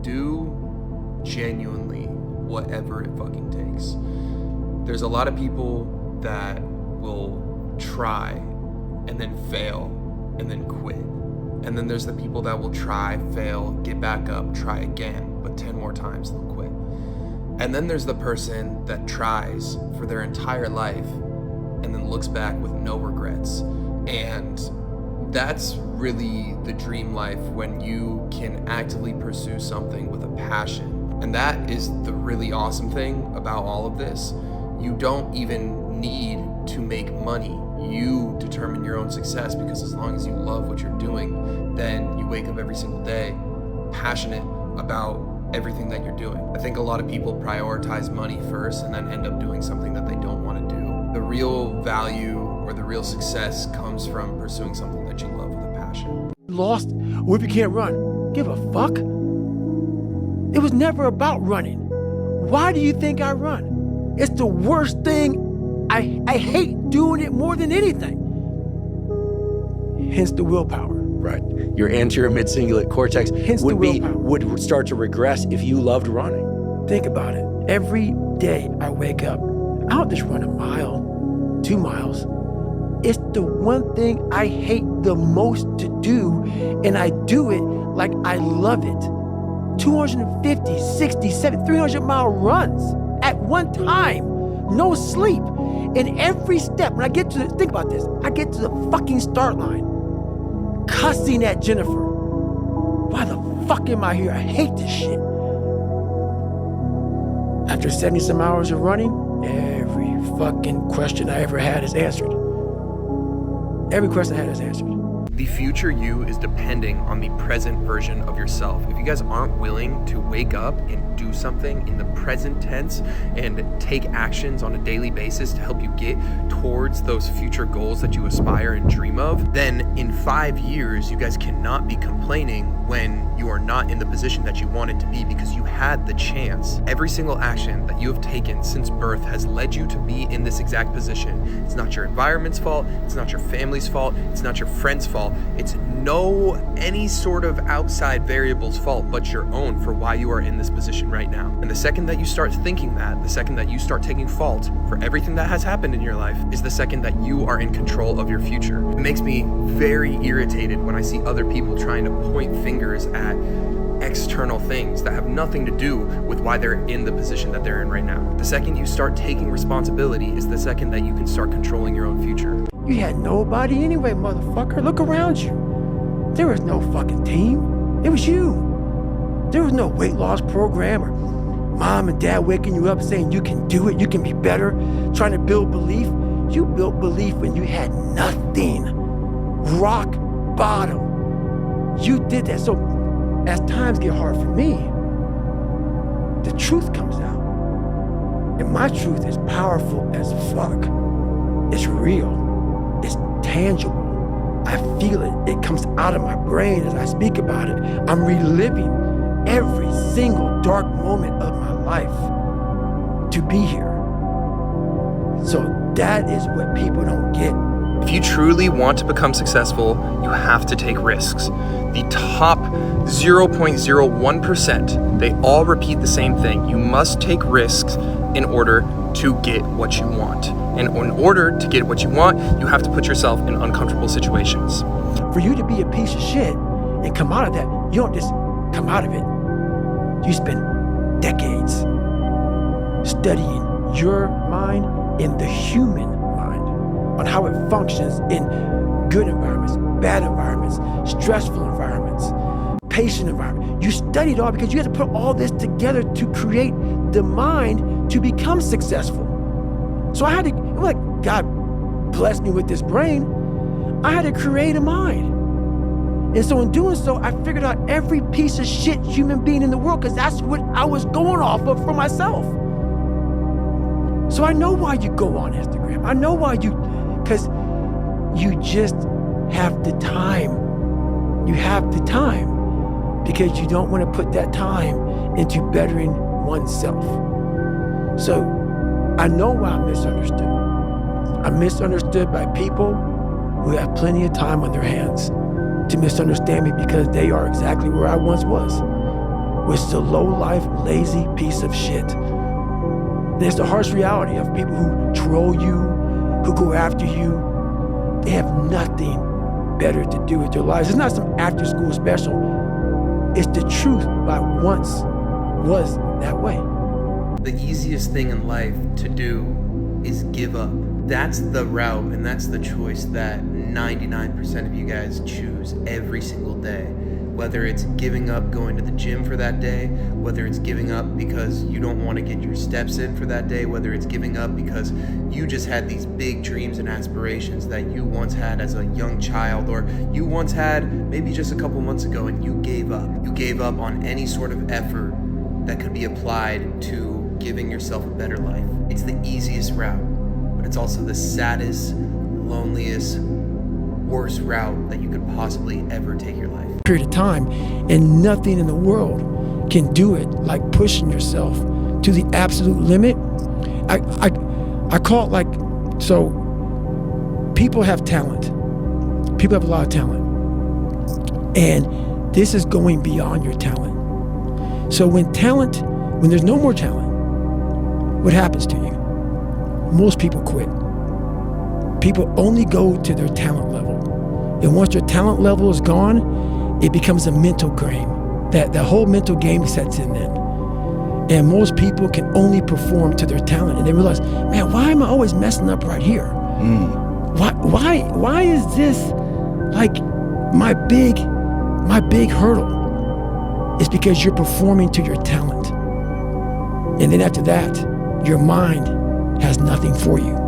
do genuinely whatever it fucking takes. There's a lot of people that will try and then fail and then quit. And then there's the people that will try, fail, get back up, try again, but 10 more times they'll quit. And then there's the person that tries for their entire life and then looks back with no regrets. And that's really the dream life, when you can actively pursue something with a passion. And that is the really awesome thing about all of this. You don't even need to make money. You determine your own success, because as long as you love what you're doing, then you wake up every single day passionate about everything that you're doing. I think a lot of people prioritize money first and then end up doing something that they don't want to do. The real value or the real success comes from pursuing something that you love with a passion. Lost? What if you can't run? Give a fuck. It was never about running. Why do you think I run? It's the worst thing. I hate doing it more than anything. Hence the willpower. Right. Your anterior mid-cingulate cortex would start to regress if you loved running. Think about it. Every day I wake up, I don't just run a mile, 2 miles. It's the one thing I hate the most to do, and I do it like I love it. 250, 60, 70, 300-mile runs at one time. No sleep. And every step, when I get to think about this, I get to the fucking start line, cussing at Jennifer. Why the fuck am I here? I hate this shit. After 70 some hours of running, every fucking question I ever had is answered. Every question I had is answered. The future you is depending on the present version of yourself. If you guys aren't willing to wake up and do something in the present tense and take actions on a daily basis to help you get towards those future goals that you aspire and dream of, then in 5 years, you guys cannot be complaining when you are not in the position that you wanted to be, because you had the chance. Every single action that you have taken since birth has led you to be in this exact position. It's not your environment's fault. It's not your family's fault. It's not your friend's fault. It's any sort of outside variable's fault but your own for why you are in this position right now. And the second that you start thinking that, the second that you start taking fault for everything that has happened in your life, is the second that you are in control of your future. It makes me very irritated when I see other people trying to point fingers at external things that have nothing to do with why they're in the position that they're in right now. The second you start taking responsibility is the second that you can start controlling your own future. You had nobody anyway, motherfucker. Look around you. There was no fucking team. It was you. There was no weight loss program or mom and dad waking you up saying you can do it, you can be better, trying to build belief. You built belief when you had nothing. Rock bottom. You did that. So as times get hard for me, the truth comes out. And my truth is powerful as fuck. It's real. It's tangible. I feel it. It comes out of my brain as I speak about it. I'm reliving every single dark moment of my life to be here. So that is what people don't get. If you truly want to become successful, you have to take risks. The top 0.01%, they all repeat the same thing. You must take risks in order to get what you want. And in order to get what you want, you have to put yourself in uncomfortable situations. For you to be a piece of shit and come out of that, you don't just come out of it. You spend decades studying your mind and the human mind on how it functions in good environments, bad environments, stressful environments, patient environments. You studied all because you had to put all this together to create the mind to become successful. So I had to, like, God blessed me with this brain. I had to create a mind. And so in doing so, I figured out every piece of shit human being in the world, because that's what I was going off of for myself. So I know why you go on Instagram. I know why because you just have the time. You have the time because you don't want to put that time into bettering oneself. So I know why I'm misunderstood. I'm misunderstood by people who have plenty of time on their hands to misunderstand me because they are exactly where I once was. which is a low-life, lazy piece of shit. There's the harsh reality of people who troll you, who go after you. They have nothing better to do with their lives. It's not some after-school special. It's the truth, but once was that way. The easiest thing in life to do is give up. That's the route and that's the choice that 99% of you guys choose every single day. Whether it's giving up going to the gym for that day, whether it's giving up because you don't want to get your steps in for that day, whether it's giving up because you just had these big dreams and aspirations that you once had as a young child, or you once had maybe just a couple months ago and you gave up. You gave up on any sort of effort that could be applied to giving yourself a better life. It's the easiest route, but it's also the saddest, loneliest, worst route that you could possibly ever take your life. Period of time, and nothing in the world can do it like pushing yourself to the absolute limit. I call it like, so people have talent. People have a lot of talent. And this is going beyond your talent. So when there's no more talent, what happens to you? Most people quit. People only go to their talent level. And once your talent level is gone, it becomes a mental game. That whole mental game sets in then. And most people can only perform to their talent. And they realize, man, why am I always messing up right here? Why is this like my big hurdle? It's because you're performing to your talent. And then after that, your mind has nothing for you.